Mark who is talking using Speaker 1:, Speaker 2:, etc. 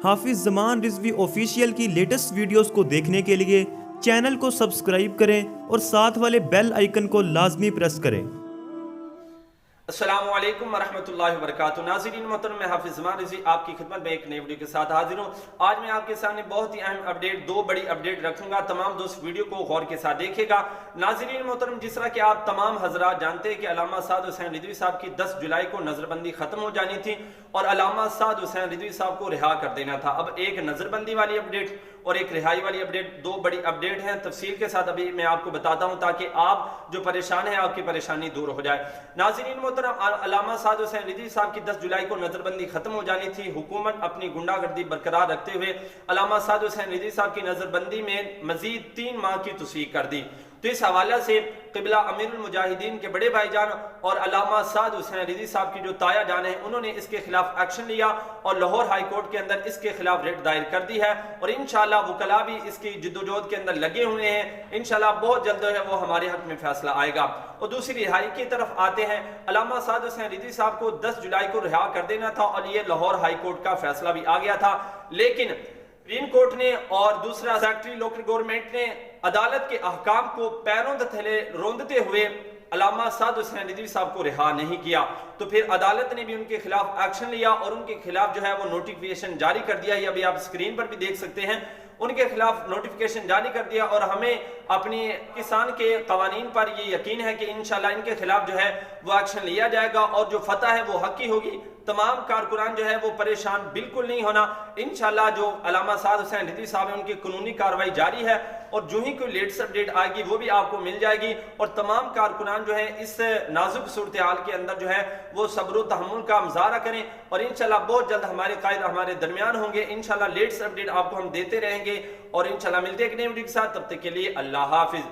Speaker 1: حافظ زمان رضوی آفیشیل کی latest videos کو دیکھنے کے لیے چینل کو سبسکرائب کریں اور ساتھ والے بیل آئیکن کو لازمی پریس کریں۔
Speaker 2: السلام علیکم ورحمۃ اللہ وبرکاتہ۔ ناظرین محترم، میں حافظ زمان رضوی آپ کی خدمت میں ایک نئی ویڈیو کے ساتھ حاضر ہوں۔ آج میں آپ کے سامنے بہت ہی اہم اپڈیٹ، دو بڑی اپڈیٹ رکھوں گا۔ تمام دوست ویڈیو کو غور کے ساتھ دیکھے گا۔ ناظرین محترم، جس طرح کہ آپ تمام حضرات جانتے ہیں کہ علامہ سعد حسین رضوی صاحب کی 10 جولائی کو نظر بندی ختم ہو جانی تھی اور علامہ سعد حسین رضوی صاحب کو رہا کر دینا تھا۔ اب ایک نظر بندی والی اپڈیٹ اور ایک رہائی والی اپڈیٹ، دو بڑی اپڈیٹ ہیں۔ تفصیل کے ساتھ ابھی میں آپ کو بتاتا ہوں تاکہ آپ جو پریشان ہیں آپ کی پریشانی دور ہو جائے۔ ناظرین محترم، علامہ سعد حسین رضوی صاحب کی 10 جولائی کو نظر بندی ختم ہو جانی تھی۔ حکومت اپنی گنڈا گردی برقرار رکھتے ہوئے علامہ سعد حسین رضوی صاحب کی نظر بندی میں مزید 3 ماہ کی توسیع کر دی۔ تو اس حوالے سے قبلہ امیر المجاہدین کے بڑے بھائی جان اور علامہ سعد حسین رضوی صاحب کی جو تایا جان ہیں، انہوں نے اس کے خلاف ایکشن لیا اور لاہور ہائی کورٹ کے اندر اس کے خلاف ریٹ دائر کر دی ہے اور انشاءاللہ وکلاء بھی اس کی جدوجہد کے اندر لگے ہوئے ہیں۔ انشاءاللہ بہت جلد ہے وہ ہمارے حق میں فیصلہ آئے گا۔ اور دوسری رہائی کی طرف آتے ہیں۔ علامہ سعد حسین رضوی صاحب کو 10 جولائی کو رہا کر دینا تھا اور یہ لاہور ہائی کورٹ کا فیصلہ بھی آ گیا تھا، لیکن سپریم کورٹ نے اور دوسرا سیکٹری لوکل گورنمنٹ نے عدالت کے احکام کو پیروں تلے روندتے ہوئے علامہ سعد حسین رضوی صاحب کو رہا نہیں کیا۔ تو پھر عدالت نے بھی ان کے خلاف ایکشن لیا اور ان کے خلاف جو ہے وہ نوٹیفیکیشن جاری کر دیا۔ یہ ابھی آپ اسکرین پر بھی دیکھ سکتے ہیں، ان کے خلاف نوٹیفیکیشن جاری کر دیا اور ہمیں اپنی کسان کے قوانین پر یہ یقین ہے کہ انشاءاللہ ان کے خلاف جو ہے وہ ایکشن لیا جائے گا اور جو فتح ہے وہ حقی ہوگی۔ تمام کارکنان جو ہے وہ پریشان بالکل نہیں ہونا۔ انشاءاللہ جو علامہ سعد حسین رضوی صاحب ہیں ان کی قانونی کارروائی جاری ہے اور جو ہی کوئی لیٹسٹ اپڈیٹ آئے گی وہ بھی آپ کو مل جائے گی اور تمام کارکنان جو ہے اس نازک صورتحال کے اندر جو ہے وہ صبر و تحمل کا مظاہرہ کریں اور انشاءاللہ بہت جلد ہمارے قائد ہمارے درمیان ہوں گے۔ انشاءاللہ لیٹسٹ اپڈیٹ آپ کو ہم دیتے رہیں گے اور انشاءاللہ ملتے ہیں ایک نئی ویڈیو کے ساتھ۔ تب تک کے لیے اللہ حافظ۔